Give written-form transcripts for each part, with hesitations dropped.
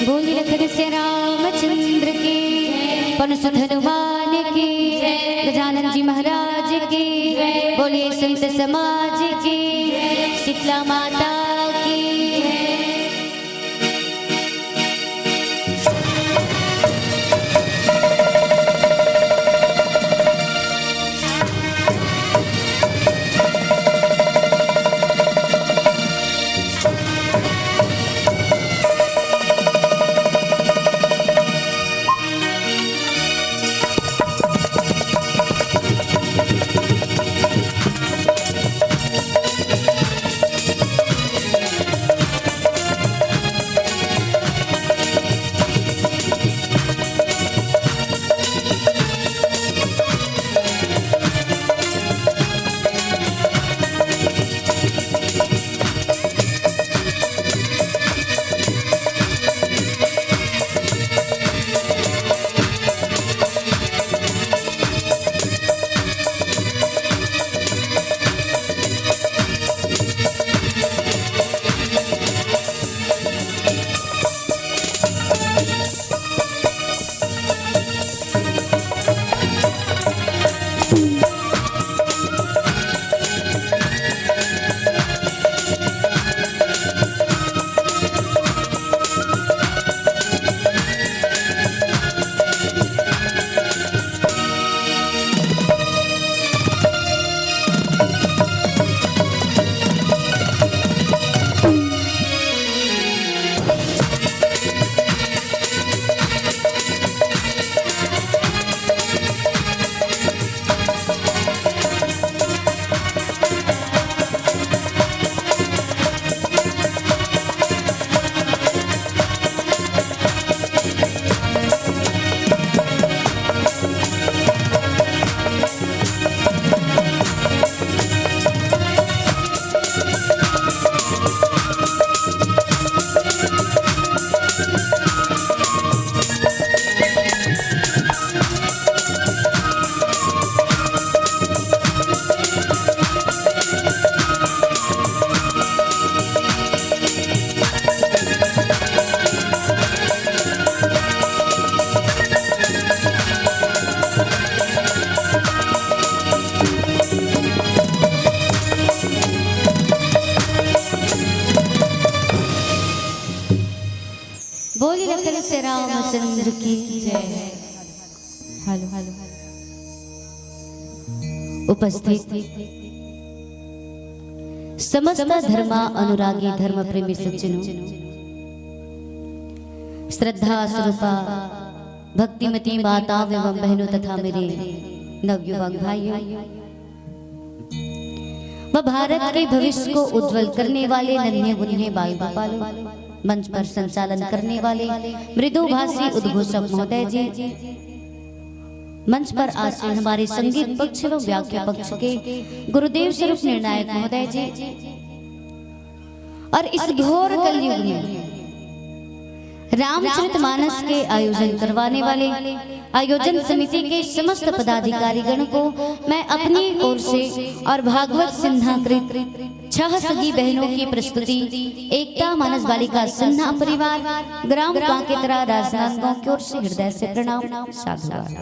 बोली लखन से रामचंद्र की, पनसुत हनुमान की, गजानन जी महाराज की, बोलिए संत समाज की, शीतला माता की। बोली लखन से रामचंद्र की जय। हेलो हेलो उपस्थित समस्त धर्मा अनुरागी धर्म प्रेमी सज्जनों, श्रद्धा स्वरूपा भक्तिमती माता एवं बहनों तथा मेरे नवयुवक भाइयों व भारत के भविष्य को उज्जवल करने वाले नन्हे मुन्ने बाल गोपालों, मंच पर संचालन करने वाले मृदुभाषी उद्घोषक महोदय जी, मंच पर आसीन हमारे संगीत पक्ष व व्याख्या पक्ष के गुरुदेव स्वरूप निर्णायक महोदय जी, और इस घोर कलयुग में रामचरितमानस के आयोजन करवाने वाले आयोजन समिति के समस्त पदाधिकारी गण को मैं अपनी ओर से और भागवत सिन्हाकृत 6 सगी बहनों की प्रस्तुति एकता मानस बालिका सिन्हा परिवार ग्राम कांकेतरा राजनांदगांव की ओर से हृदय से प्रणाम साधुवाद।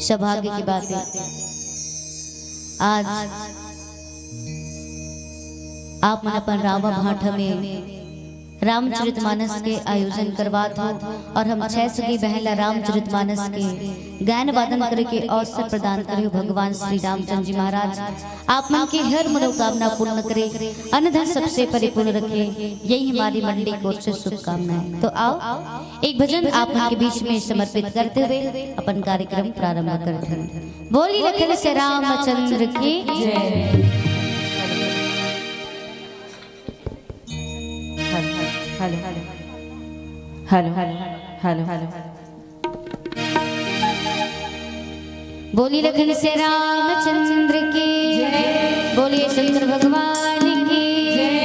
सौभाग्य की बात है आज आप मन अपन रावा भाट में रामचरितमानस के आयोजन करवात हो और हम 6 सगी बहला रामचरितमानस के गायन वादन करके अवसर प्रदान करे हो। भगवान श्री रामचंद्र जी महाराज आप मन की हर मनोकामना पूर्ण करे, अन्न धन सबसे परिपूर्ण रखे, यही हमारी मंडली की ओर से शुभकामनाएं। तो आओ एक भजन आप मन के बीच में समर्पित करते हुए अपन कार्यक्रम प्रारंभ करते हैं। बोली लखन से रामचंद्र की जय। हेलो हेलो हेलो हेलो बोली लखन से रामचंद्र की जय। बोलिए शंकर भगवान की जय।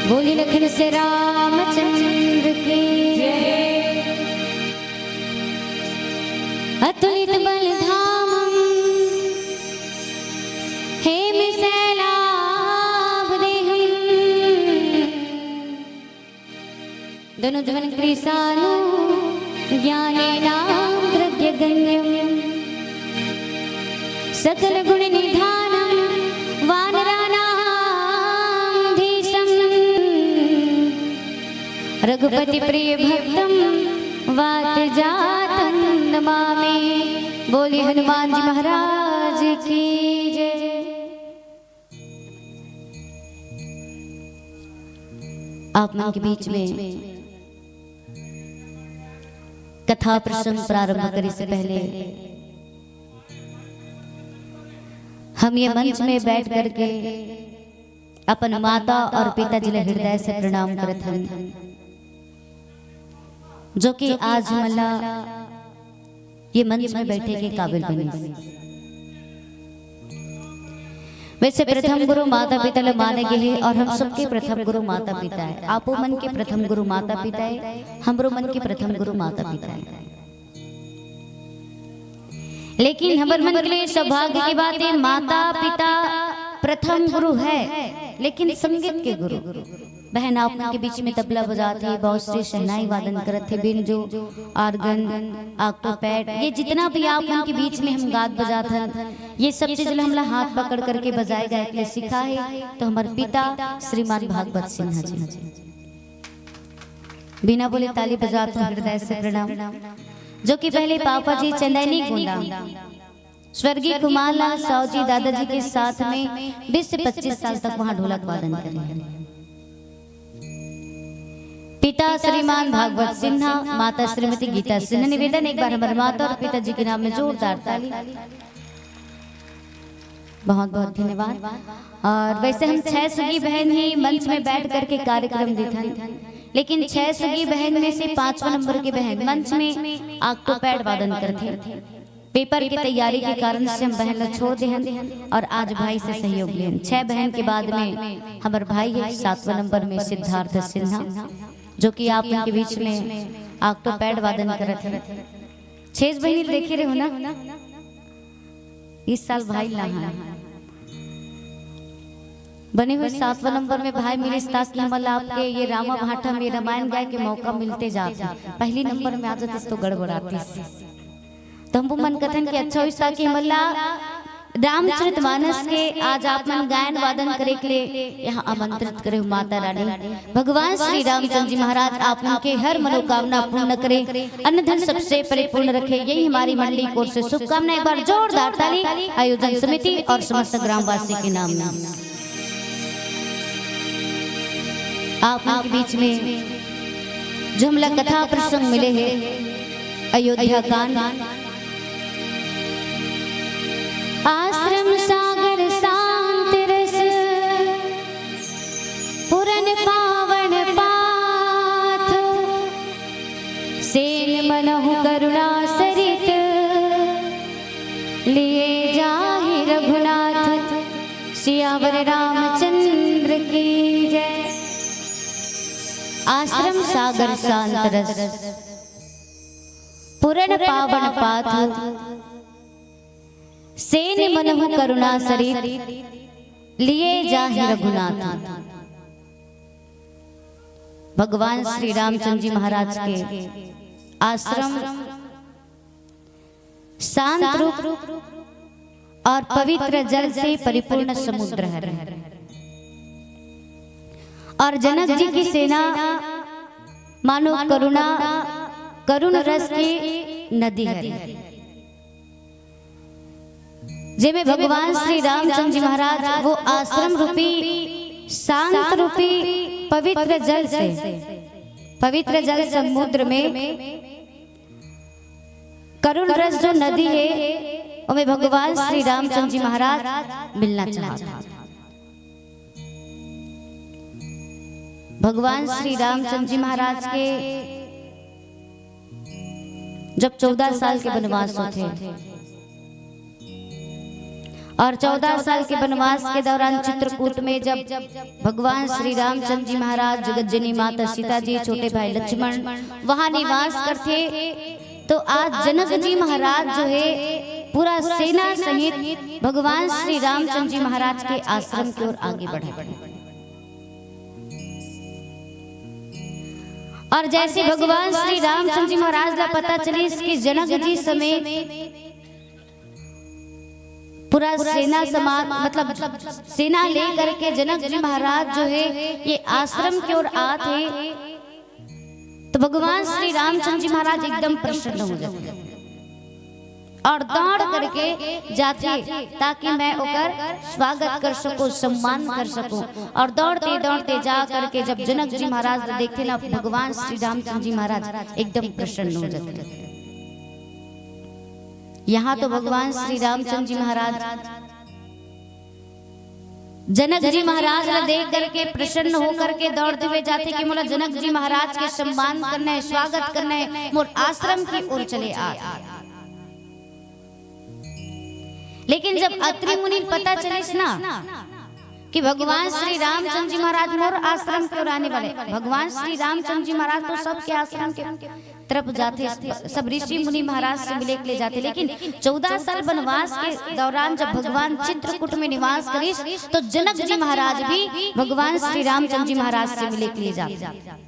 बोली लखन से रामचंद्र की अतुलित बल धामम हेम शैलाभ देहम धनुजवन कृशानु ज्ञानेनाग्रगण्यम सकल गुण निधानम वानराणां धीशम रघुपति प्रिय भक्तम वात जातम नमामि। बोले हनुमान जी महाराज की जय। आप मन के बीच में कथा प्रसंग प्रारंभ करने से पहले हम ये मंच में बैठ करके अपन माता और पिताजी ले हृदय से प्रणाम करते हैं, जो कि आज मला ये मंच में बैठे के काबिल बने। वैसे प्रथम गुरु माता पिता ले माने गए हैं और हम सबके प्रथम गुरु माता पिता है। आपो मन के प्रथम गुरु माता पिता है, हमरो मन के प्रथम गुरु माता पिता है। लेकिन हमर मन के लिए सौभाग्य की बात है, माता पिता प्रथम गुरु है, लेकिन संगीत के गुरु बहन आप के बीच में तबला बजाते, बहुत से शहनाई वादन करते, बिंजो, आर्गन, ऑक्टोपैड, ये जितना भी आप उनके बीच में हम गात बजाते, ये सब चीज हमला हाथ पकड़ करके बजाए गए के सीखा है। तो हमारे पिता श्रीमान भागवत सिन्हा जी बिना बोले ताली बजाते हृदय से प्रणाम। जो कि पहले पापा जी चंदैनी गोंदा स्वर्गीय कुमार लाल साहू जी दादाजी के साथ में 20 से 25 साल तक वहां ढोलक वादन करे। पिता श्रीमान भागवत सिन्हा, माता श्रीमती गीता सिन्हा। निवेदन एक बार हमारे माता और पिताजी के नाम में जोरदार ताली। बहुत बहुत धन्यवाद। और वैसे हम 6 सगी बहन ही मंच में बैठ करके कार्यक्रम देते हैं, लेकिन 6 सगी बहन में से 5वां नंबर की बहन मंच में ऑक्टोपैड वादन करते। पेपर की तैयारी के कारण से हम बहन लोग छोड़ दे और आज भाई से सहयोग ले। 6 बहन के बाद में हमारे भाई है 7वां नंबर में सिद्धार्थ सिन्हा, जो कि आप उनके बीच में ऑक्टोपैड वादन करते हैं। 6 बहन देखे रहे हो ना, इस साल भाई लहा बने हुए 7वां नंबर में भाई मिले, ताकि हम आपके ये रामा भाटा में रामायण गाय के मौका मिलते जाते। पहली नंबर में आ जाते तो गड़बड़ाती, तो हम मन कथन के अच्छा हुई ताकि हमला रामचरितमानस के आज आप मन गायन वादन करे के लिए यहाँ आमंत्रित करे। माता रानी भगवान श्री रामचंद्र जी महाराज आप उनके हर मनोकामना पूर्ण करे, अन्न धन सबसे परिपूर्ण रखे, यही हमारी मंडली की ओर से शुभकामना। एक बार जोरदार ताली आयोजन समिति और समस्त ग्रामवासी के नाम नाम। आप उनके बीच में जो हमला कथा प्रसंग मिले हैं, अयोध्या कांड, आश्रम सागर शांत रस पुरन पावन पाथ, सेन मनहु करुणा सरित लिए जाहि रघुनाथ। सियावर रामचंद्र की जय। आश्रम सागर शांत रस पुरन पावन पाथ, सेन मनहु करुणा सरित लिए जाहि रघुनाथ। भगवान श्री रामचंद्र जी महाराज के आश्रम शांत रूप और पवित्र जल से परिपूर्ण समुद्र है, और जनक जी की सेना मानो करुण रस की नदी है, जिसमें भगवान श्री रामचंद्र जी महाराज वो आश्रम रूपी शांत रूपी पवित्र जल समुद्र में करुण रस जो नदी है, उनमें भगवान श्री रामचंद्र जी महाराज मिलना चाहते। भगवान श्री रामचंद्र जी महाराज के जब 14 साल के वनवास थे और 14 साल के वनवास के दौरान चित्रकूट में जब भगवान श्री रामचंद्र जी महाराज, जगतजननी माता सीता जी, छोटे भाई लक्ष्मण वहां निवास करते, तो आज जनक जी महाराज जो है पूरा सेना सहित भगवान श्री रामचंद्र जी महाराज के आश्रम की ओर आगे बढ़े। और जैसे भगवान श्री रामचंद्र जी महाराज का पता चली कि जनक जी समेत पूरा सेना समाज मतलब सेना लेकर के जनक जी महाराज जो है ये आश्रम की ओर आते, तो भगवान श्री रामचंद्र जी महाराज एकदम प्रसन्न हो जाते और दौड़ करके जाते ताकि मैं ओकर स्वागत कर सकूं, सम्मान कर सकूं। और दौड़ते दौड़ते जा करके जब जनक जी महाराज देखते ना, भगवान श्री रामचंद्र जी महाराज एकदम प्रसन्न हो जाते। यहाँ तो भगवान श्री रामचंद्र जी महाराज जनक जी महाराज ने देख करके प्रसन्न होकर के दौड़ते हुए जाते कि मोला जनक जी महाराज के सम्मान करना है, स्वागत करना है, मोर आश्रम की ओर चले आ। लेकिन जब अत्रि मुनि पता चलिस ना कि भगवान श्री रामचंद्र जी महाराज मोर आश्रम की ओर आने वाले, भगवान श्री रामचंद्र जी महाराज तो सबके आश्रम के तरफ जाते, सब ऋषि मुनि महाराज से मिले के लिए जाते। लेकिन 14 साल वनवास के दौरान जब भगवान चित्रकूट में निवास करिस, तो जनक जी महाराज भी भगवान श्री रामचंद्र जी महाराज से मिले के लिए जाते।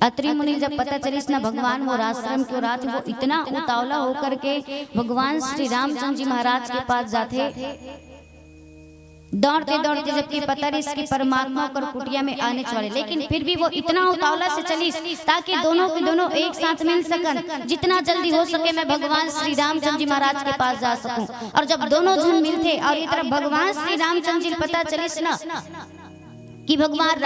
अत्रि मुनि जब पता चलिस ना भगवान वो आश्रम की ओर आते, वो इतना उतावला होकर के भगवान श्री रामचंद्र जी महाराज के पास जाते, दौड़ते दौड़ते, जबकि पता रही इसकी परमात्मा कर कुटिया में आने वाले, लेकिन फिर भी वो इतना उतावला से चली ताकि दोनों के दोनों एक साथ मिल सकन, जितना जल्दी हो सके मैं भगवान श्री रामचंद्र जी महाराज के पास जा सकूं। और जब दोनों जन मिलते और ये तरफ भगवान श्री रामचंद्र जी पता चलिस ना कि भगवान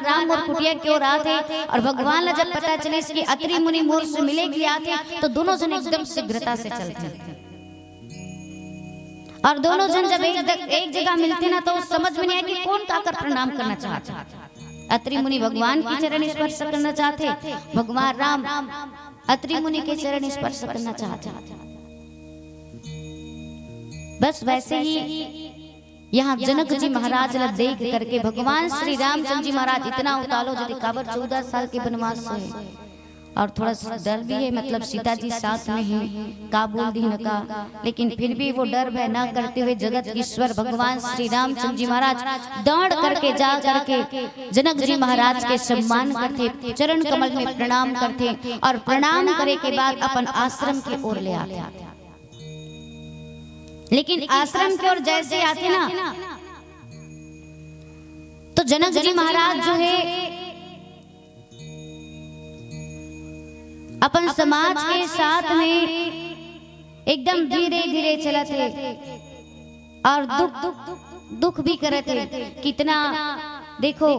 राम और कुटिया की ओर आते, और भगवान ने जब पता चलिस कि अत्रि मुनि मोर से मिले के लिए आते, तो दोनों जन एकदम शीघ्रता से चलते। और दोनों जन जब एक जगह मिलते ना, तो समझ में नहीं आया कि कौन काकर प्रणाम करना चाहता। अत्रि मुनि भगवान की चरण स्पर्श करना चाहते, भगवान राम अत्रि मुनि के चरण स्पर्श करना चाहते। बस वैसे ही यहाँ जनक जी महाराज ने देख करके भगवान श्री रामचंद्र जी महाराज इतना उतालो जो काबर 14 साल के वनवास है, और थोड़ा सा डर भी है, मतलब सीता जी साथ में है, का बोल दी न का, लेकिन फिर भी वो डर भय ना करते हुए जगत ईश्वर भगवान श्री रामचंद्र जी महाराज दौड़ करके जा करके जनक जी महाराज के सम्मान करते, चरण कमल में प्रणाम करते, और प्रणाम करे के बाद अपन आश्रम की ओर ले आते। लेकिन आश्रम की ओर जैसे आते ना, तो जनक जी महाराज जो है अपन समाज के साथ में एकदम धीरे धीरे चलते, और दुख भी करते। कितना देखो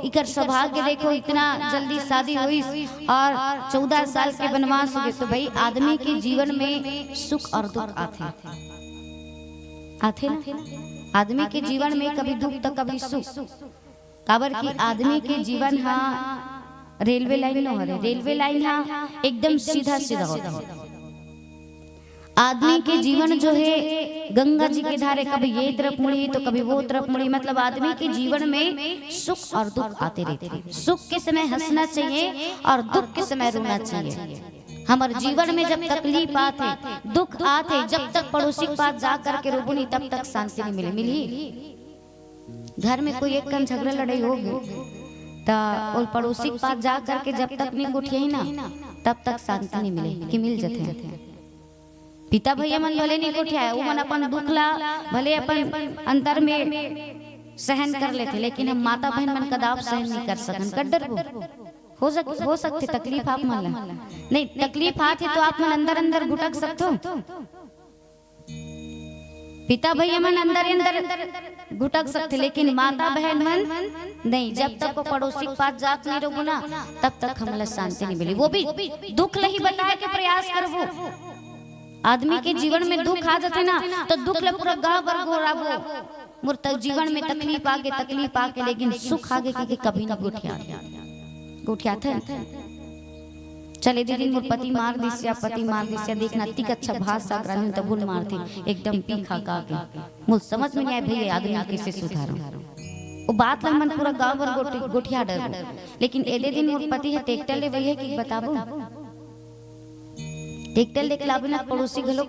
इकर सौभाग्य देखो, इतना जल्दी शादी हुई और 14 साल के वनवास हो गए। तो भाई आदमी के जीवन में सुख और दुख आते ना, आदमी के जीवन में कभी दुख तो कभी सुख। काबर की आदमी के जीवन हाँ रेलवे लाइन न हो रहे, रेलवे लाइन हाँ एकदम सीधा सीधा होता है। आदमी के जीवन जो है गंगा जी के धारे, कभी ये तरफ मुड़ी तो कभी वो तरफ मुड़ी, मतलब आदमी के जीवन में सुख और दुख आते रहते हैं। सुख के समय हंसना चाहिए और दुख के समय रोना चाहिए। हमारे जीवन में जब तकलीफ आते, दुख आते, जब तक पड़ोसी के पास जा करके रोबुनी तब तक शांति नहीं मिली। घर में कोई एक कम झगड़ा लड़ाई होगी तो पड़ोसी के पास जा करके जब तक नहीं उठिए ना, तब तक शांति नहीं मिले कि मिल जाते हैं। पिता भैया मन भले नहीं उठिया, वो मन अपन दुख ला भले अपन अंतर में सहन कर लेते, लेकिन हम माता बहन मन कदाप सहन नहीं कर सकन। कड्डर हो सकते तकलीफ आप मन नहीं, तकलीफ आती तो आप मन अंदर अंदर घुटक सकते हो। पिता भैया मन अंदर अंदर घुटक सकते, लेकिन माता बहन मन नहीं। जब तक वो पड़ोसी के पास जात नहीं रहो ना, तब तक हमला शांति नहीं मिली। वो भी दुख नहीं बताए के प्रयास करबो। आदमी के जीवन में दुख आ जाते ना, तो दुख ले पूरा गाँव भर गोराबो। मोर तक जीवन में तकलीफ आके, लेकिन सुख आगे के कभी ना गुठिया थे। चले दीदी मोर पति मार दिसिया पति मार दिसिया देखना तिक अच्छा भात साग रांधन त भूल मारथे एकदम पी खा का के मुझ समझ में नहीं आए भैया आदमी कैसे सुधारो वो बात ला मन पूरा गांव भर गोठिया डर लेकिन एदे दिन मोर पति है ट्रैक्टर ले वही है कि बताबो ट्रैक्टर लेके लाबे ना पड़ोसी घलो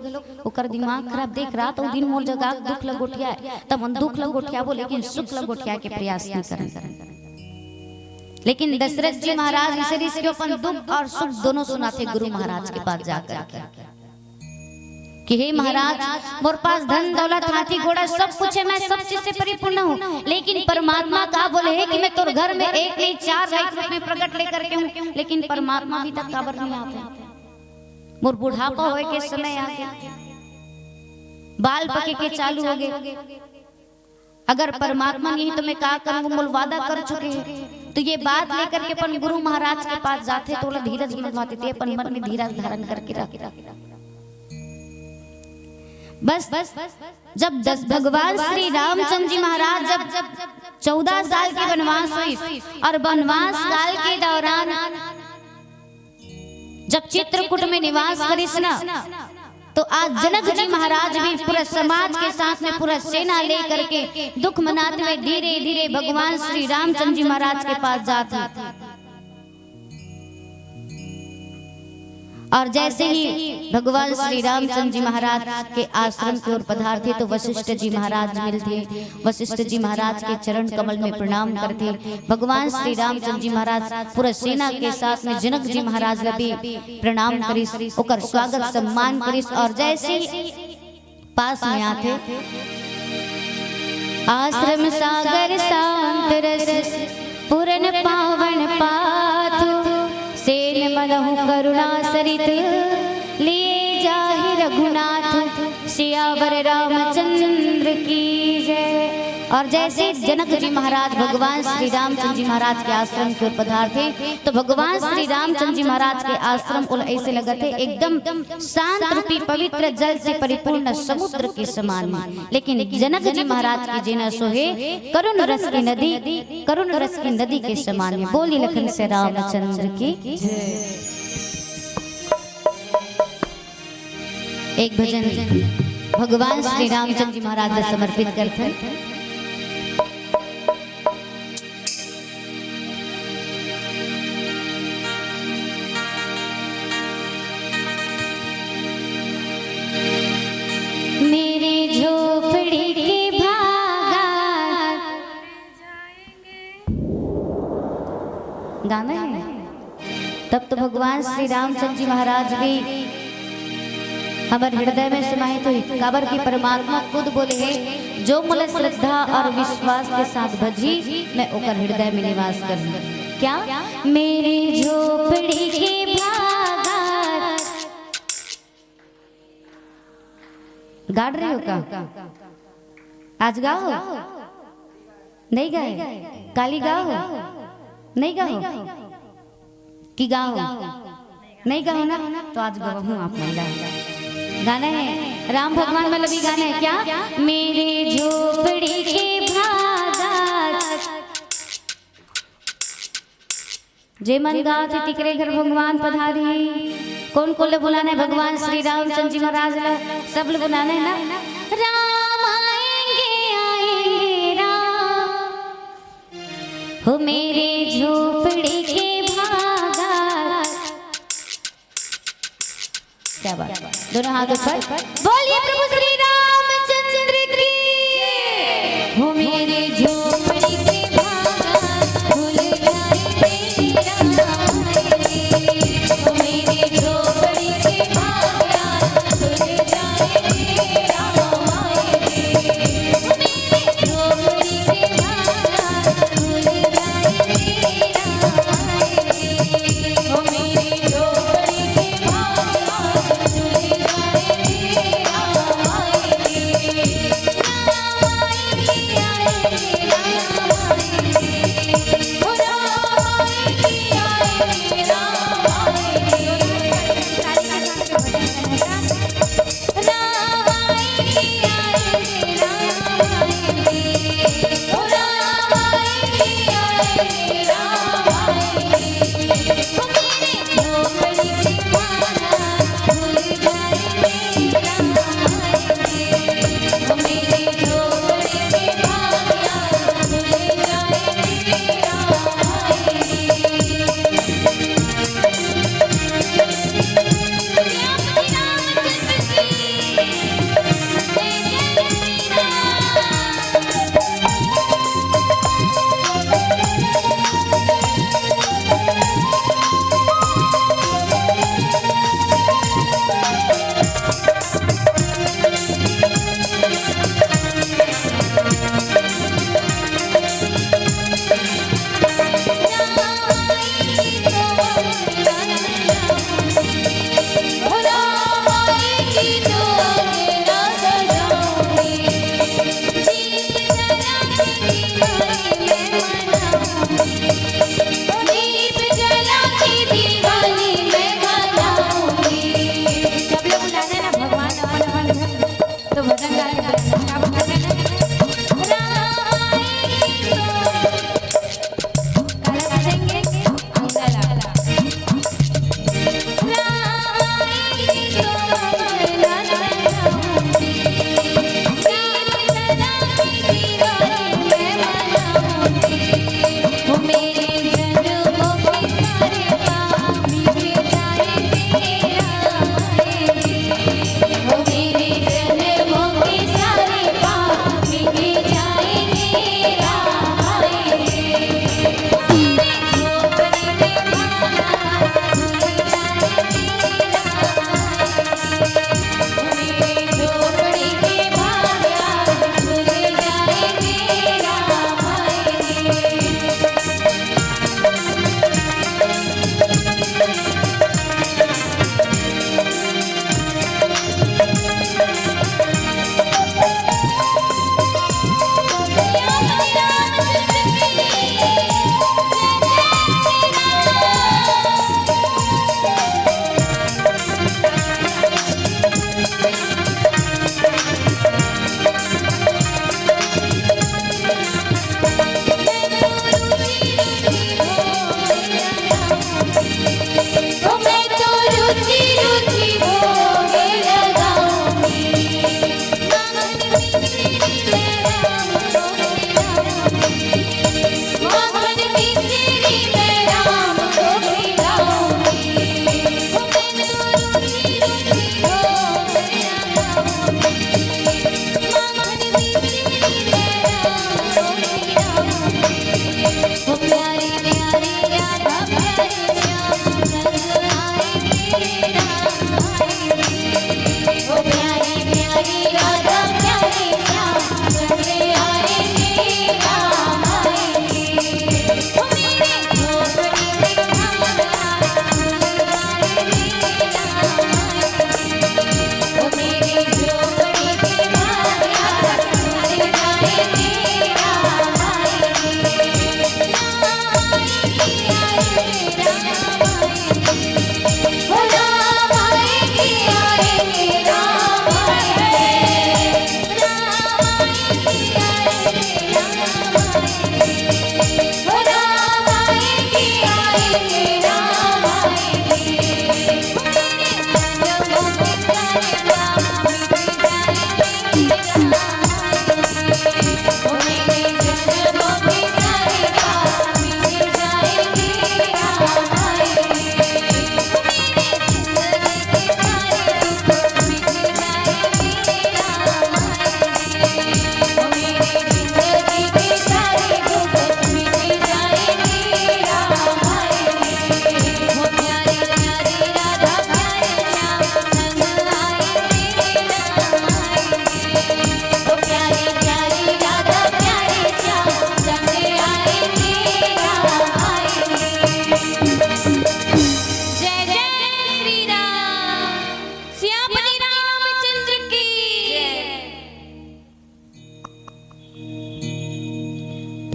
ओकर दिमाग खराब देख रात ओ दिन मोर जगह दुख ल गोठिया तब मन दुख ल गोठिया बो लेकिन सुख ल गोठिया के प्रयास नहीं करन लेकिन दशरथ जी महाराज इसे अपन दुख और सुख दोनों सुनाते गुरु महाराज के पास जाकर कि हे महाराज मोर पास धन दौलत हाथी घोड़ा सब कुछ है मैं सब चीज से परिपूर्ण हूँ लेकिन परमात्मा का बोले है कि मैं तोर घर में एक नहीं 4 लाख रूप में प्रकट लेकर के हूँ लेकिन परमात्मा भी तक काबर नहीं आते मोर बुढ़ापा होए के समय आ गया बाल पके के चालू हो गए अगर परमात्मा नहीं तो मैं क्या करूंगा मोल वादा कर चुके हैं तो ये बात लेकर के अपन गुरु महाराज के पास जाते तो धीरज बनवाते थे अपन मन में धीरज धारण करके रखे बस जब भगवान श्री रामचंद्र जी महाराज जब 14 साल के वनवास हुई और वनवास काल के दौरान जब चित्रकूट में निवास करिस ना तो आज जनक जी महाराज भी पूरा समाज के साथ में पूरा सेना लेकर के दुख मनाते हुए धीरे धीरे भगवान श्री रामचंद्र जी महाराज के पास जाते और जैसे ही भगवान श्री रामचंद्र जी महाराज के आश्रम की ओर पधारते तो वशिष्ठ जी महाराज मिलते वशिष्ठ जी महाराज के चरण कमल में प्रणाम करते भगवान श्री रामचंद्र जी महाराज पूरा सेना के साथ में जनक जी महाराज भी प्रणाम करिस ओकर स्वागत सम्मान करिस और जैसे ही पास में आते आश्रम सागर शांत रस पूरन पावन पाथु सेन मलहु करुणा सरित लिए जाहि रघुनाथ सियावर रामचंद्र की जय। और जैसे जनक जी महाराज भगवान श्री रामचंद्र जी महाराज के आश्रम की ओर पधारते तो भगवान श्री रामचंद्र जी महाराज के आश्रम को ऐसे लगा थे एकदम शांत रूपी पवित्र जल से परिपूर्ण समुद्र के समान लेकिन जनक जी महाराज की जेना सोहे करुण रस की नदी के समान है। बोली लखन से रामचंद्र की एक भजन भगवान श्री रामचंद्र जी महाराज ने समर्पित करते गाना है तब तो भगवान श्री रामचंद्र जी महाराज भी हमारे हृदय में समाहित हुई काबर की परमात्मा खुद बोले है जो मुझे श्रद्धा और विश्वास के साथ भजी मैं ओकर हृदय में निवास करूं। क्या मेरे झोपड़ी के भागा गाड़ रहे हो का आज गाओ नहीं गाए काली गाओ नहीं गाओ कि गाओ नहीं गाओ ना तो आज गाओ हूँ आप महिला गाना है राम भगवान मतलब भी गाना है क्या मेरे झोपड़ी के भागा जे मन गाओ थे तिकरे घर भगवान पधारी कौन को ले बुलाना है भगवान श्री रामचंद्र जी महाराज सब लोग बुलाना है ना राम आएंगे राम हो मेरे झोपड़ी के भागा। क्या बात दोनों हाथों पर बोलिए प्रभु श्री रामचंद्र की हो मेरे झोपड़ी के भागा भूल जाए हो मेरे झोपड़ी के भागा भूल जाए राम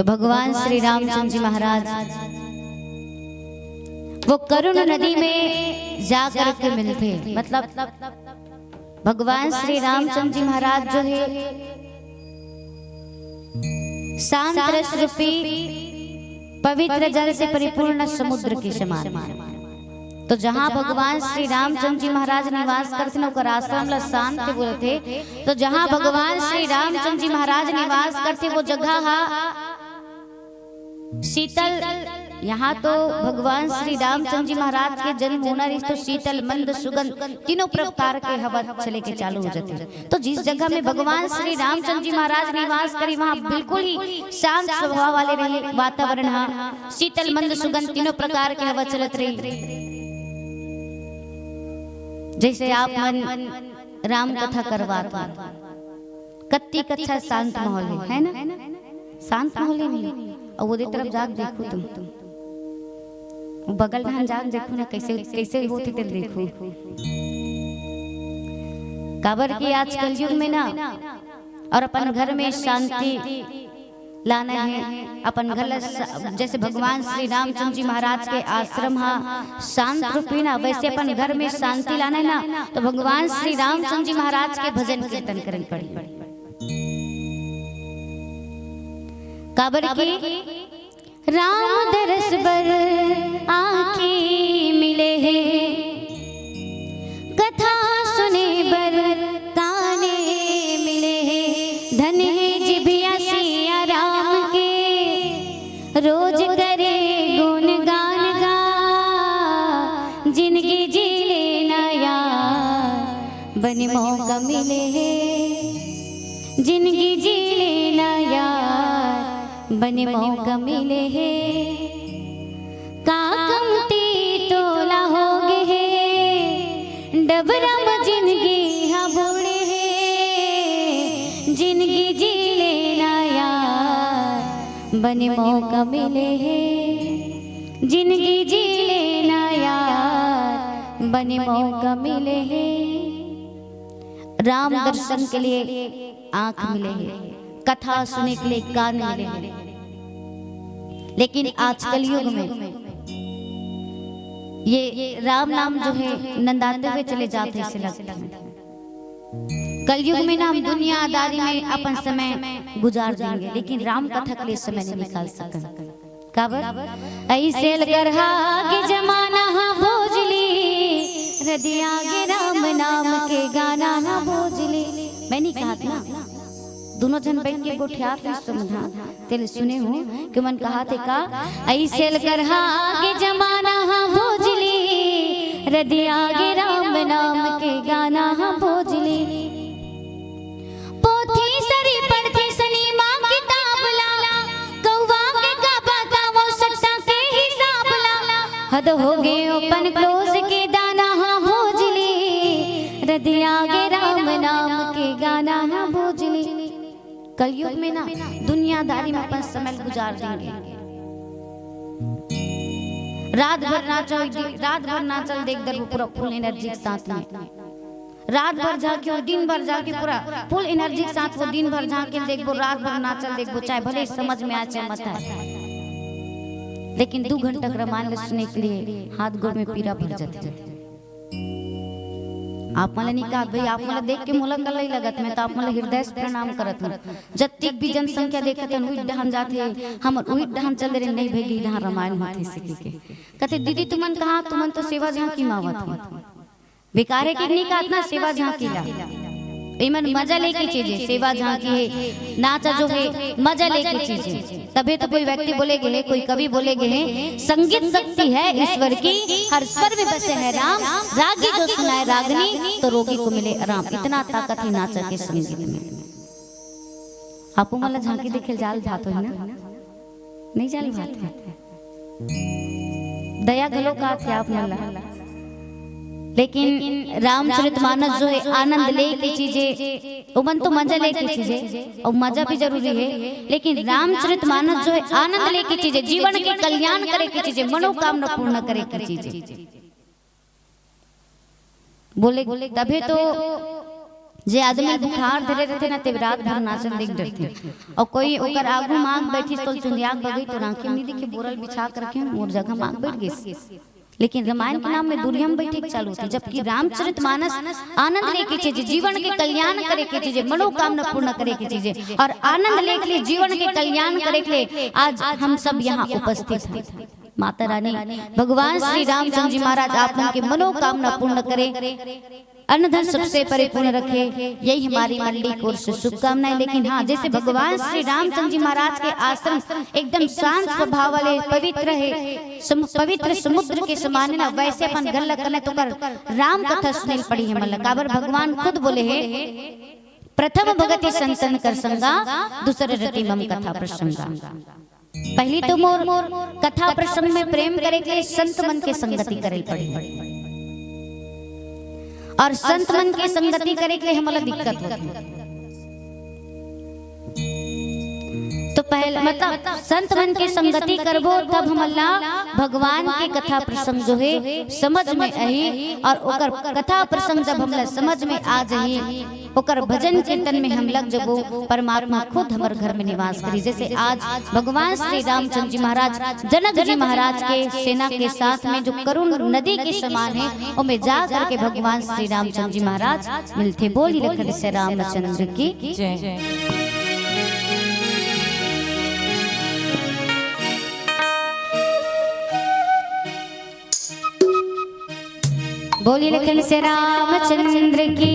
भगवान श्री रामचंद्र जी महाराज वो करुण नदी में जाकर के मिलते, मतलब भगवान श्री रामचंद्र जी महाराज जो है शांत रस रूपी पवित्र जल से परिपूर्ण समुद्र के समान। तो जहाँ भगवान श्री रामचंद्र जी महाराज निवास करते न ओकर आश्रम ला शांत बोलते। तो जहाँ भगवान श्री रामचंद्र जी महाराज निवास करते वो जगह शीतल। यहाँ तो भगवान श्री रामचंद्र जी महाराज के जन्म होना रही तो शीतल मंद सुगंध तीनों प्रकार के हवा चले के चालू हो जाते। तो जिस जगह में भगवान श्री रामचंद्र जी महाराज निवास करी वहाँ बिल्कुल ही शांत स्वभाव वाले रहे वातावरण, हाँ शीतल मंद सुगंध तीनों प्रकार के हवा चलत रही। जैसे आप मन राम कथा करवाते कत्ती कच्छा शांत माहौल है ना, शांत माहौल नहीं। और वो तरफ जाके देखो तुम बगल में जाके देखो ना कैसे कैसे होती तो देखो। काबर की आज कल युग में ना और अपन घर में शांति लाना है। अपन घर जैसे भगवान श्री रामचंद्र जी महाराज के आश्रम हा शांत रूपी ना, वैसे अपन घर में शांति लाना है ना तो भगवान श्री रामचंद्र जी महाराज के भजन कीर्तन करनी पड़ी। काबर की राम दरस बर आँखें मिले हैं, कथा सुने बर काने मिले हैं। धन है जिभिया सिया राम के, रोज करे गुणगान गा, जिंदगी जी लेना यार बन मौका मिले है, जिंदगी जी लेना यार बने मौका मिले है। का कमती तोला हो गए है, डबरम जिंदगी हाँ बोले है, जिंदगी जी लेना यार बने मौका मिले है, जिंदगी जी लेना यार बने मौका मिले है। राम दर्शन के लिए आंख मिले है, कथा सुनने के लिए कान मिले हैं। लेकिन आजकल युग में ये राम नाम जो है नंदाते हुए चले जाते ऐसे लगता है। कलयुग में ना हम दुनियादारी में अपन समय गुजार देंगे लेकिन राम कथा के लिए समय नहीं निकाल सकते। काबर ऐसे कर के जमाना हाँ भोजली हृदय आगे राम नाम के गाना हाँ भोजली। मैंने कहा था ना दोनों जन बैठ के गोठियात समझा तेरे सुने हो कि मन कहा थे का ऐसे कर के जमाना हाँ भोजली हृदय आगे राम नाम के गाना हाँ भोजली। पोथी सरी पढ़ती सनी माँ किताब ला, कौवा के का बाता वो सट्टा के हिसाब ला, हद हो गए ओपन क्लोज के दाना हाँ भोजली हृदय आगे राम नाम के गाना हाँ भोजली। कलयुग में ना दुनियादारी में अपन समय गुजार देंगे। रात भर नाचल देख दर पूरा फुल एनर्जी के साथ में, रात भर जाके दिन भर जाके पूरा फुल एनर्जी के साथ वो दिन भर जाके देखो, रात भर नाचल देखो, चाहे भले समझ में आए चाहे मत आए, लेकिन 2 घंटा रामायण सुनने के लिए हाथ गोड़ में पीड़ा भर जाते। आप मला नहीं कहा भाई आप मला देख के मोला कल नहीं लगत मैं तो आप मला हृदय से प्रणाम करत हूं। जत्तिक भी जनसंख्या देखत हन उई डहन जाते हम उई डहन चल रहे नहीं भेगी यहाँ रामायण होते सीखे के कहते दीदी तुमन कहा तुमन तो सेवा झांकी मावत हो बेकारे की नहीं कहत ना सेवा झांकी ला इमन मजा लेके चीजें सेवा झांकी है नाचा जो है मजा लेके चीजें। तभी तो कोई व्यक्ति बोलेगे है कोई कवि बोलेगे है संगीत शक्ति है ईश्वर की हर स्वर में बसे है राम, रागी जो सुनाए रागनी तो रोगी को मिले आराम। इतना ताकत है नाचा के संगीत में। आपो मला झांकी देखे जाल भात हो ना नहीं जाल भात दया गलो का थे आप मला। लेकिन रामचरितमानस जो है आनंद ले की चीजें उमन तो मजा ले की चीजें और मजा भी जरूरी है, लेकिन रामचरितमानस जो है आनंद ले की चीजें जीवन के कल्याण करे की चीजें मनोकामना पूर्ण करे की चीजें बोले तभी तो जे आदमी बुखार धरे रहते ना तेब रात भर नाचन देख डरते और कोई ओकर आगू मांग बैठी तो चुंदियाक बगई तो राखी में देखे बोरल बिछा कर रखे और जगह मांग बैठ गई। लेकिन रामायण के नाम में दुर्यम बैठक चालू थी, जबकि रामचरितमानस आनंद लेके चीज, जीवन के कल्याण करे के चीज, मनोकामना पूर्ण करे के चीज और आनंद लेके लिए जीवन के कल्याण करे के लिए आज हम सब यहाँ उपस्थित हैं। माता रानी भगवान श्री रामचंद्र जी महाराज आप के मनोकामना पूर्ण करे, अन्नधन सबसे परिपूर्ण रखे, यही हमारी मंडी कोर से शुभकामनाएं। लेकिन हाँ, जैसे भगवान श्री रामचंद्र जी महाराज के आश्रम एकदम शांत स्वभाव वाले पवित्र है, पवित्र समुद्र के समान है ना, वैसे अपन गल्ला करने तो कर राम कथा सुनेल पड़ी है। मतलब काबर भगवान खुद बोले है, प्रथम भगति संतन कर संगा, दूसरे रति मम कथा प्रसंगा। पहली तो मोर कथा प्रसंग में प्रेम करे के लिए संत मन के संगति करे पड़ी, और संत मन के संगति करे के लिए हमारा दिक्कत होती है। तो पहले मतलब संत मन के संगति करबो तब हमला भगवान के कथा प्रसंग जो है समझ में आई, और ओकर कथा प्रसंग जब हमला समझ में आ जाही, ओकर भजन कीर्तन में हम लग जबो, परमात्मा खुद हमारे घर में निवास करी। जैसे आज भगवान श्री रामचंद्र जी महाराज जनक जी महाराज के सेना के साथ में जो करुण नदी के समान है, उनमें जा करके भगवान श्री रामचंद्र जी महाराज मिलते। बोली लखन से रामचंद्र की जय। बोली लखन से रामचंद्र की।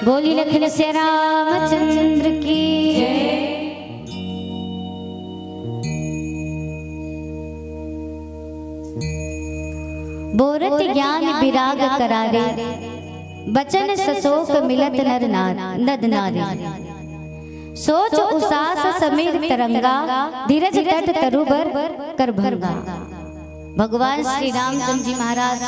बोली लखन से रामचंद्र की बोरत ज्ञान विराग करारे बचन सशोक मिलत नर नद नारी सोच उसास समीर तरंगा धीरज तट तरुबर कर भंगा। भगवान श्री रामचंद्र जी महाराज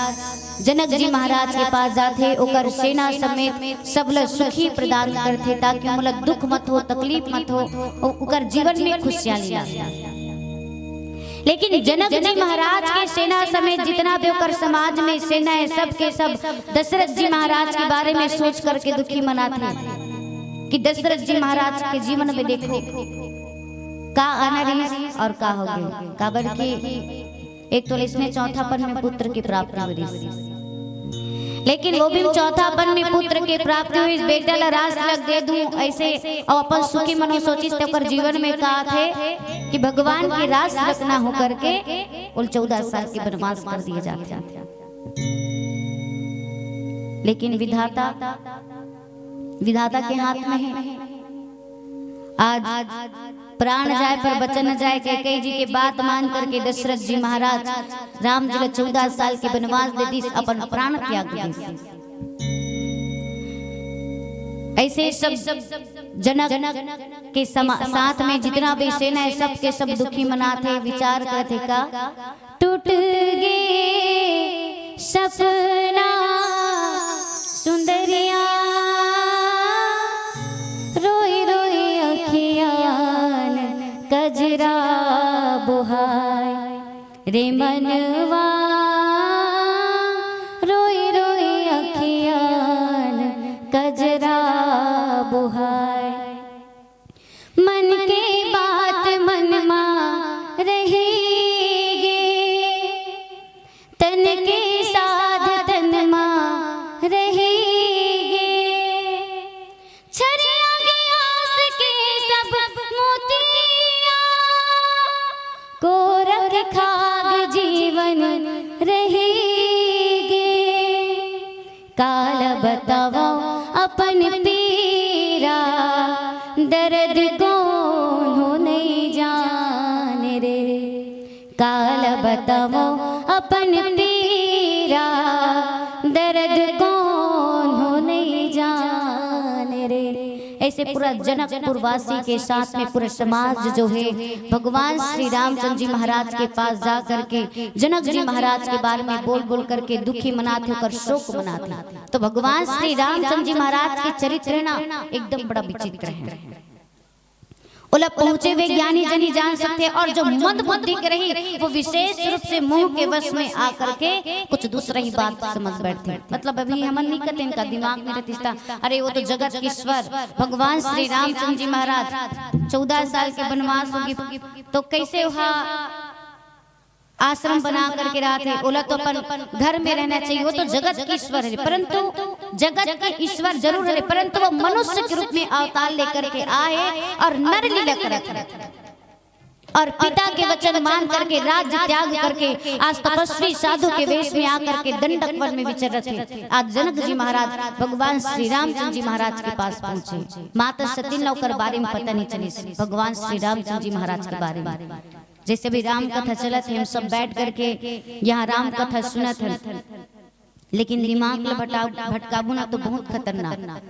जनक जी महाराज के पास जाते ओकर सेना समेत सबल सुखी प्रदान करते ताकि मतलब दुख मत हो तकलीफ मत हो ओकर जीवन में खुशहाली आए। लेकिन जनक जी महाराज के सेना समेत जितना भी ओकर समाज में सेना है सब के सब दशरथ जी महाराज के बारे में सोच करके दुखी मनाते कि दशरथ जी महाराज के जीवन में देखो का अनरीस और का हो गए काबर की एक तो इसमें चौथापन में पुत्र की प्राप्ति हुई, लेकिन वो भी चौथापन में पुत्र की प्राप्ति हुई बेटा ला रास लग दे दूं ऐसे और अपन सुखी मनो सोचिस तो कर जीवन में कहा थे कि भगवान के रास लग ना हो करके उन 14 साल के वनवास कर दिए जाते। लेकिन विधाता के हाथ में है। आज प्राण जाए पर बचन न जाए कैकेयी जी के बात मान करके दशरथ जी महाराज राम जी 14 साल के वनवास दे दी अपन प्राण त्याग दी। ऐसे सब जनक के साथ में जितना भी सेना है सब के सब दुखी मनाते विचार करते का टूट गए सपना सुंदरिया रोई रोई अखियान कजरा बुहाय रे मनवा रोई रोई अखियान कजरा बुहाय मन के बात मन मा रहेगे तन के साध तन मा रहेगे छरिया के आस के सब मोतिया को रख खाग जीवन रहेगे काल बताओ अपन पीरा दर्द कौन हो नहीं जान रे काल बताओ अपन पीरा दर्द कौन हो नहीं जान रे। ऐसे पूरा जनकपुर वासी के साथ में पूरा समाज जो है भगवान श्री रामचंद्र जी महाराज के पास जा करके जनक जी महाराज के बारे में बोल बोल करके दुखी मनाते होकर शोक मनाते। तो भगवान श्री रामचंद्र जी महाराज के चरित्र ना एकदम बड़ा विचित्र है। ओला पहुंचे हुए ज्ञानी जनी जान सकते हैं और जो मंद बुद्धि के रही वो विशेष रूप से मुंह के वश में आकर के कुछ दूसरा ही बात समझ बैठते। मतलब अभी हम नहीं कहते इनका दिमाग में रहता अरे वो तो जगत के ईश्वर भगवान श्री रामचंद्र जी महाराज 14 साल के वनवास होगी तो कैसे वहाँ आश्रम बना करके रहा थे। ओला तो अपन घर में रहना चाहिए वो तो जगत के ईश्वर है परंतु जगत के ईश्वर जरूर है परंतु वो मनुष्य के रूप में अवतार लेकर के आए और नर लीला करते और पिता के वचन मान करके राज्य त्याग करके आज तपस्वी साधु के वेश में आकर के दंडक वन में विचर रहे थे। आज जनक जी महाराज भगवान श्री रामचंद्र जी महाराज के पास पहुंचे। माता सती नौकर बारे में पता नहीं चली भगवान श्री रामचंद्र जी महाराज के बारे में। जैसे भी राम कथा चलत है हम सब बैठ करके यहाँ राम कथा सुनत है लेकिन दिमाग भटकाबू ना तो बहुत खतरनाक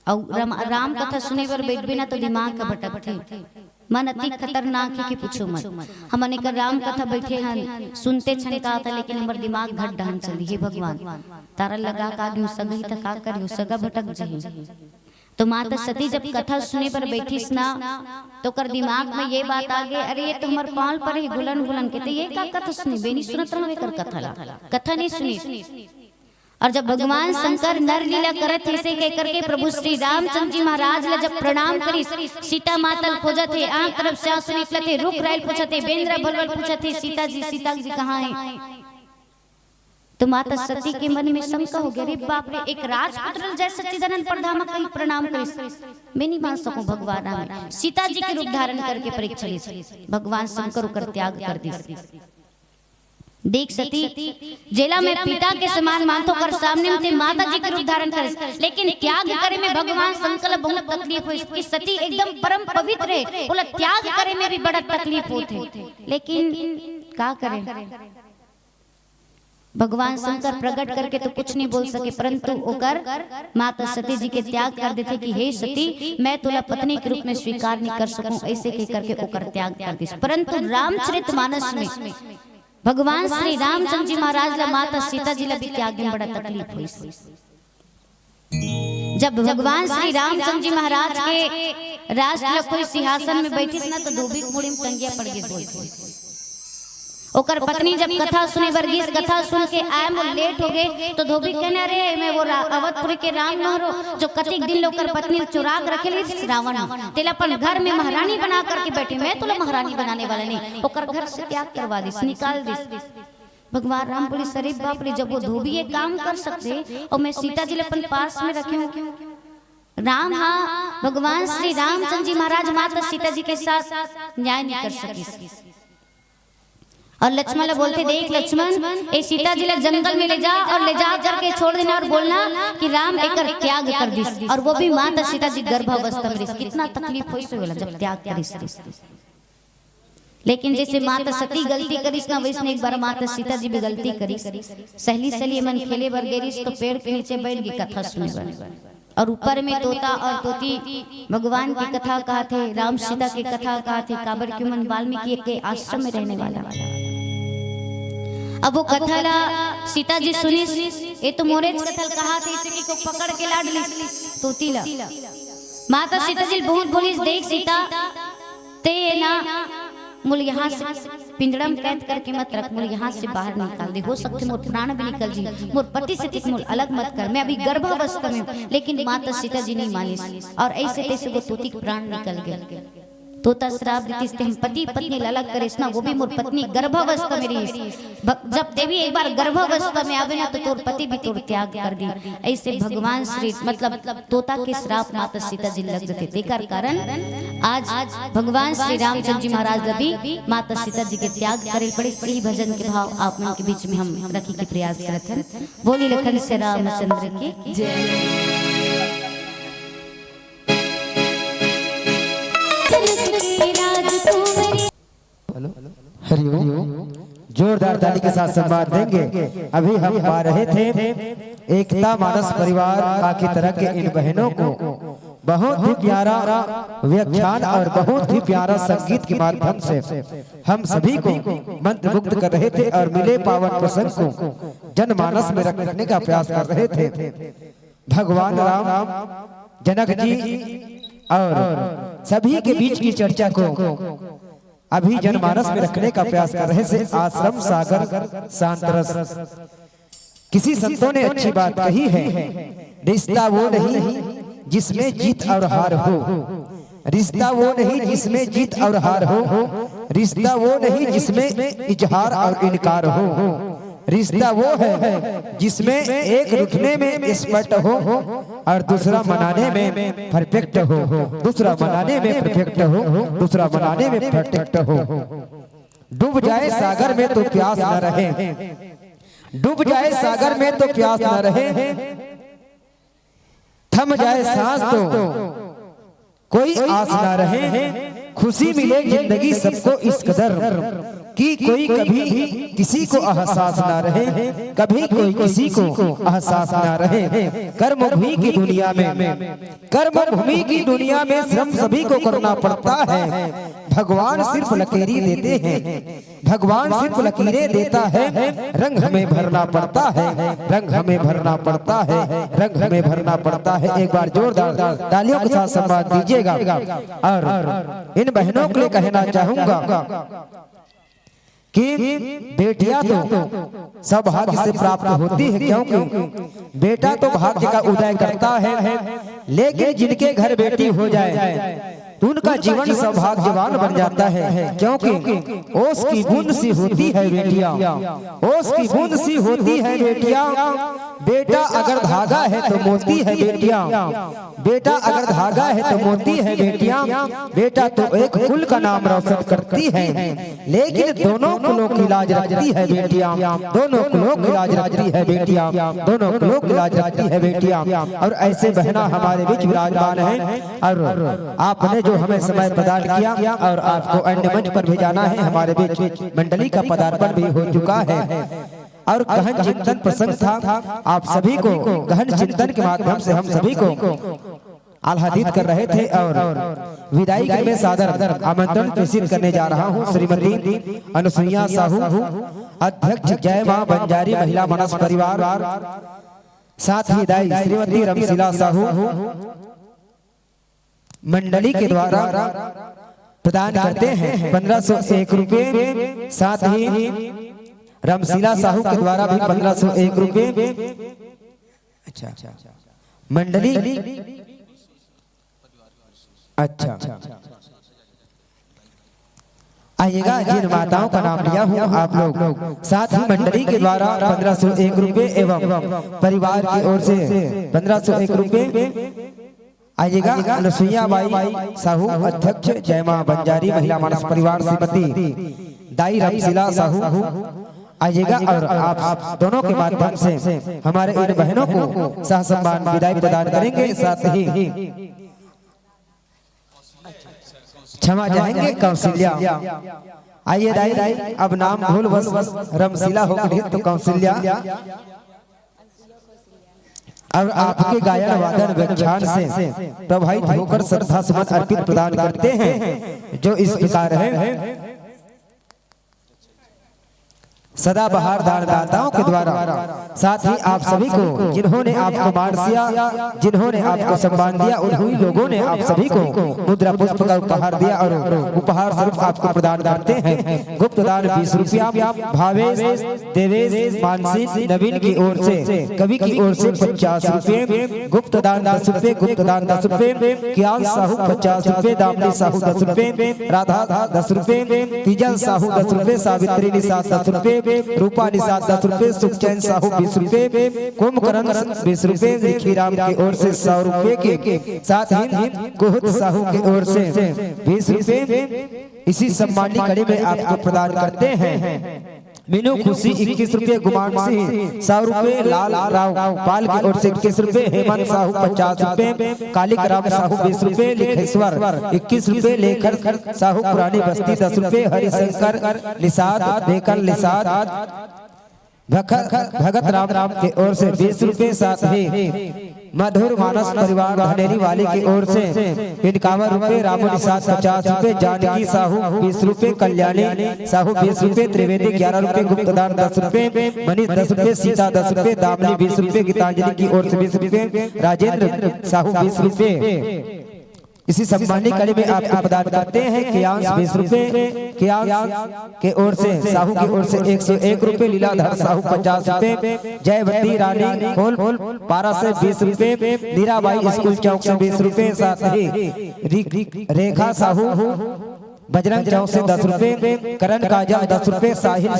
और राम कथा सुने पर बैठ भी ना तो दिमाग का भटकते मन अति खतरनाक है कि पूछो मत। हमने कर राम कथा बैठे हैं सुनते छन का था लेकिन हमार दिमाग घट डहन चली हे भगवान तारा लगा का सगई तक का करियो सगा भटक जही। तो माता सती जब कथा सुने पर बैठीस ना तो कर दिमाग में ये बात आ गई अरे ये तो हमारे पाल पर ही गुलन गुलन के तो ये का कथा सुनी बेनी सुनत रहे कर कथा नहीं सुनी। और जब भगवान शंकर नर लीला करत थे इसे कह करके प्रभु श्री रामचंद्र जी महाराज ला जब प्रणाम करी सीता माता खोजत थे आंख तरफ से आंसू निकलत थे रुक राइल पूछत थे बेंद्रा भलवल पूछत थे सीता जी कहाँ है। तो माता सती के मन में शंका हो गया अरे बाप रे एक राजपुत्र जैसे सच्चिदानंद परधामा कहीं प्रणाम करे मैं नहीं मान सकूं भगवान में सीता जी के रूप धारण करके परीक्षा ली भगवान शंकर कर त्याग कर दी। देख सती जेला में पिता के समान मानतो कर सामने में माता जी के रूप धारण करे, लेकिन त्याग करे में भगवान शंकर बहुत तकलीफ हुई कि सती एकदम परम पवित्र है, बोला त्याग करे में भी बड़ा तकलीफ होते, लेकिन क्या करें भगवान शंकर प्रकट करके तो कुछ नहीं बोल सके, परंतु ओकर माता सती जी के त्याग कर देते कि हे सती मैं तुला पत्नी के रूप में स्वीकार नहीं कर सकूं, ऐसे कह करके ओकर त्याग कर दी। परंतु रामचरितमानस में भगवान श्री रामचंद्र जी महाराज ला माता सीता जी ला भी त्याग में बड़ा तकलीफ हुई। जब भगवान श्री रामचंद्र जी महाराज के राज कोई सिंहासन में बैठी ना तो धोबी मुड़ी में टंगिया पड़ गई बोलते। ओकर पत्नी जब कथा सुने वर्गीस कथा सुन के आए वो लेट हो गए तो धोबी कहने रे मैं वो अवधपुरी के राम नहरो जो कतिक दिन लोकर पत्नी चुरा के रखे ली रावण तेला अपन घर में महारानी बना करके बैठे, मैं तुला महारानी बनाने वाला नहीं, ओकर घर से त्याग करवा दिस निकाल दिस। भगवान राम बोले शरीफ बाप रे जब वो धोबी ये काम कर सकते और मैं सीता जी अपन पास में रखे हूँ राम, हाँ भगवान श्री रामचंद्र जी महाराज माता सीता जी के साथ न्याय नहीं कर सकी। और लक्ष्मण बोलते देख लक्ष्मण ए सीता जी जंगल में ले जा और ले जा करके छोड़ देना और बोलना कि राम एकर त्याग कर दिस, और वो भी माता सीता जी गर्भावस्था में कितना तकलीफ होई सोला जब त्याग करिस। लेकिन जैसे माता सती गलती करिस ना वैसे एक बार माता सीता जी भी गलती करिस, सहेली सहेली मन खेले बर गेरिस तो पेड़ के नीचे बैठ गई कथा सुने बर, और ऊपर में तोता और तोती भगवान की कथा कहा थे, राम सीता की कथा कहा थे, काबर के मन वाल्मीकि के आश्रम में रहने वाला। अब वो कथा ला सीता जी सुनी, ये तो मोरे कथल कहा थे इसे को पकड़ के लाड ली तोती ला। माता सीता जी बहुत बोली देख सीता ते ना मुल यहाँ से पिंजड़ा में कैद करके मत रख, मुल यहाँ से बाहर निकाल दे, हो सकते मोर प्राण भी निकल जी, मोर पति से तिक मुल अलग मत कर, मैं अभी गर्भावस्था में हूँ। लेकिन माता सीता जी नहीं मानी और ऐसे तैसे वो तोती के प्राण निकल गए। तोता श्राप देती हम पति पत्नी अलग करे ना, वो भी मोर पत्नी गर्भावस्था में रही, जब देवी एक बार गर्भावस्था में आवे ना तो तोर पति भी तोर त्याग कर दी। ऐसे भगवान श्री मतलब तोता के श्राप माता सीता जी लग जाते, तेकर कारण आज भगवान श्री रामचंद्र जी महाराज भी माता सीता जी के त्याग करे पड़े। यही भजन के भाव आप मन के बीच में हम रखी के प्रयास करते हैं। बोली लखन से रामचंद्र की जय। हरिओम जोरदार ताली के साथ सम्मान देंगे। अभी हम पा रहे थे एकता मानस परिवार काकी तरह के इन बहनों को बहुत ही प्यारा व्याख्यान और बहुत ही प्यारा संगीत के माध्यम से हम सभी को मंत्रमुग्ध कर रहे थे और मिले पावन प्रसंग को जनमानस में रखने का प्रयास कर रहे थे। भगवान राम जनक जी और सभी के बीच की चर्चा को अभी जनमानस में रखने का प्रयास कर रहे थे। आश्रम सागर सांतरस किसी संतों ने अच्छी बात कही है, रिश्ता वो नहीं जिसमें जीत और हार हो, रिश्ता वो नहीं जिसमें जीत और हार हो, रिश्ता वो नहीं जिसमें इजहार और इनकार हो, रिश्ता वो है जिसमें एक रुठने में स्पष्ट हो और दूसरा मनाने में परफेक्ट हो, दूसरा मनाने में परफेक्ट हो, दूसरा मनाने में परफेक्ट हो। डूब जाए सागर में तो प्यास न रहे, डूब जाए सागर में तो प्यास न रहे, थम जाए सांस तो कोई आस न रहे, खुशी मिले जिंदगी सबको इस कदर कि कोई कभी किसी को एहसास ना रहे, कभी कोई किसी को एहसास ना रहे। कर्म भूमि की दुनिया में, कर्म भूमि की दुनिया में श्रम सभी को करना पड़ता है। भगवान सिर्फ लकीरें देते हैं, भगवान सिर्फ लकीरें देता है, रंग हमें भरना पड़ता है, रंग हमें भरना पड़ता है, रंग हमें भरना पड़ता है। एक बार जोरदार तालियों के साथ सम्मान दीजिएगा। और इन बहनों के लिए कहना चाहूंगा कि बेटियां तो सब भाग्य से प्राप्त होती है, क्योंकि बेटा तो भाग्य का उदय करता है, लेकिन जिनके घर बेटी हो जाए तो उनका जीवन सौभाग्यवान बन जाता है, क्योंकि ओस की बूंद सी होती है बेटियां, ओस की बूंद सी होती है बेटियां। बेटा अगर धागा है तो मोती है बेटियां, बेटा अगर धागा है तो मोती है बेटियां। बेटा तो एक कुल का नाम रोशन करती है, लेकिन दोनों कुलों की लाज रखती है बेटियां, दोनों कुलों की लाज रखती है बेटियां, दोनों कुलों की लाज रखती है बेटियां। और ऐसे बहना हमारे बीच विराजमान है, और आपने जो हमें समय प्रदान किया और आपको अन्य मंच पर भी जाना है। हमारे बीच मंडली का पदार्पण भी हो चुका है और गहन चिंतन प्रसंग था। आप सभी को गहन चिंतन के माध्यम से हम सभी को आह्लादित कर रहे थे और विदाई में सादर आमंत्रण प्रेषित करने जा रहा हूं श्रीमती अनुसुईया साहू, अध्यक्ष जय मां बंजारी महिला मानस परिवार, साथ ही दाई श्रीमती रमशिला साहू मंडली के द्वारा प्रदान करते हैं 1501 रुपए। साथ ही रमशिला साहू के द्वारा भी 1501 रुपए। अच्छा, मंडली अच्छा आइएगा, जिन माताओं का नाम लिया हूँ आप लोग। साथ ही मंडली के द्वारा 1501 रुपए एवं परिवार की ओर से 1501 रुपए। आइएगा, अनुसुईया बाई साहू, अध्यक्ष जय मां बंजारी महिला मानस परिवार, श्रीमती दाई रमशिला साहू आइएगा और आप दोनों के माध्यम से हमारे इन बहनों को सह सम्मान विदाई प्रदान करेंगे। साथ ही क्षमा चाहेंगे कौशल्या। आइए दाई, अब नाम भूल बस रमशिला हो गई तो कौशल्या। और आपके गायन वादन व्याख्यान से प्रभावित होकर श्रद्धा सुमन अर्पित प्रदान करते हैं, जो इस प्रकार है। सदाबहार दानदाताओं के द्वारा, साथ ही आप सभी को जिन्होंने आपको मान दिया, जिन्होंने आपको सम्मान दिया, उन्हीं लोगों ने आप सभी को मुद्रा पुष्प का उपहार दिया और उपहार स्वरूप आपको प्रदान करते हैं। गुप्त दान 20 रुपया, भावेश देवेश मानसी नवीन की ओर से, कवि की ओर से 50 रुपए, गुप्त दान 10 रुपए, गुप्त दान 10 रुपए, कियाल साहू 50 रुपए, दामनी साहू 10 रुपए, राधा 10 रुपए, तीजन साहू 10 रुपए, सावित्री निषाद 10 रुपए, रूपा निषाद 10 रुपए, सुखचैन साहू 20 रुपए, कुंभकर्ण 20 रुपए, लिखीराम की ओर से 100 रुपए के, साथ ही कुहुत साहू की ओर से 20 रुपए इसी सम्मानी कड़ी में आपको प्रदान करते हैं। मीनू खुशी 21 रुपए, गुमान सिंह 100 रुपए, लाल राव पाल की ओर से 21 रुपए, हेमंत साहू 50 रुपए, कालिक राम साहू 20 रुपए, लिखेश्वर 21 रुपए, लेखर साहू पुरानी बस्ती 10 रुपए, हरिशंकर निषाद बेकल निषाद भगत राम के ओर से 20 रुपए। साथ ही मधुर मानस परिवार धनेरी वाली की ओर से 51 रुपए, रामू निषाद 50 रुपए, जानकी साहू 20 रुपए, कल्याणी साहू 20 रुपए, त्रिवेदी 11 रुपए, गुप्तदान 10 रुपए, मनीष 10 रुपए, सीता 10 रुपए, दामनी 20 रुपए, गीतांजलि की ओर से 20 रुपए, राजेंद्र साहू 20 रुपए इसी सम्मानी कड़ी में आपको प्रदान करते हैं। कियांश 20 रुपए, कियांश के ओर से साहू की ओर से 101 रुपए, लीलाधर साहू 50 रुपए, जयवती रानी खोल पारा से 20 रुपए, मीराबाई स्कूल चौक से 20 रुपए, साथ ही रेखा साहू बजरंग चौक से 10 रुपए, करण काजल 10 रुपए, साहिल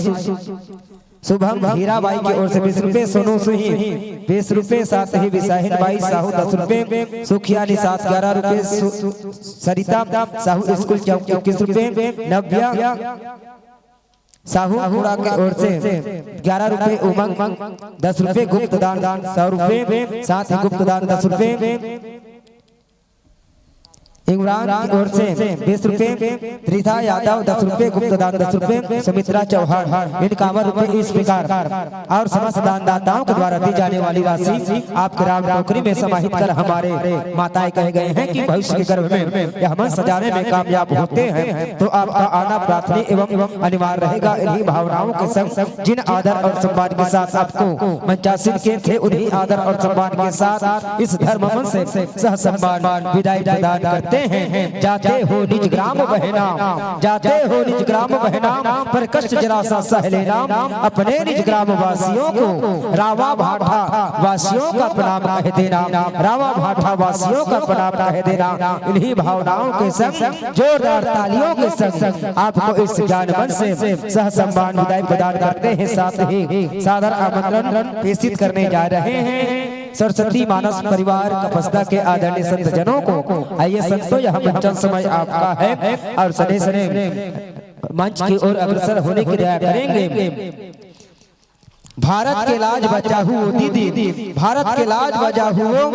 शुभम हीराबाई की ओर से 20 रुपए, सोनू सुही 20 रुपए, साथ ही विशाहिन बाई साहू 10 रुपए, सुखिया निषाद 11 रुपए, सरिता साहू स्कूल चौक 21 रुपए, नव्या साहू खुड़ा के ओर से 11 रुपए, उमंग 10 रुपए, गुप्तदान 100 रुपए, साथ ही गुप्तदान 10 रुपए, इमरान की ओर से 20 रुपए, त्रिथा यादव 10 रुपए, गुप्तदान 10 रुपए, सुमित्रा चौहान 51 रुपए। इस प्रकार और समस्त दानदाताओं के द्वारा दी जाने वाली राशि आपके राम टोकरी में समाहित कर हमारे माताएं कहे गए हैं कि भविष्य के गर्भ में यह मन सजाने में कामयाब होते हैं, तो आपका आना प्रार्थना एवं अनिवार्य रहेगा। इन्हीं भावनाओं के संग जिन आदर और सम्मान के साथ आपको मंचासीन के थे, उन्हीं आदर और सम्मान के साथ इस धर्म मन से सह सम्मान विदाई प्रदान करते हैं, जाते हो निज ग्राम बहना, जाते हो निज ग्राम बहना, पर कष्ट जरा सा सह लेना, अपने निज ग्राम वासियों को रावा भाठा वासियों का प्रणाम कह देना, रावा भाठा वासियों का प्रणाम कह देना। इन्हीं भावनाओं के संग जोरदार तालियों के संग आपको इस ज्ञान मंच से सह सम्मान विदाई प्रदान करते हैं। साथ ही सादर आमंत्रण प्रेषित करने जा रहे हैं सरस्वती मानस परिवार कपस्ता के आदरणीय संत जनों को। आइए संतों, यह मंचन समय आपका है और सने सने मंच की ओर अग्रसर होने की दया करेंगे। भारत के लाज बचाहू दीदी, भारत के लाज बचाहू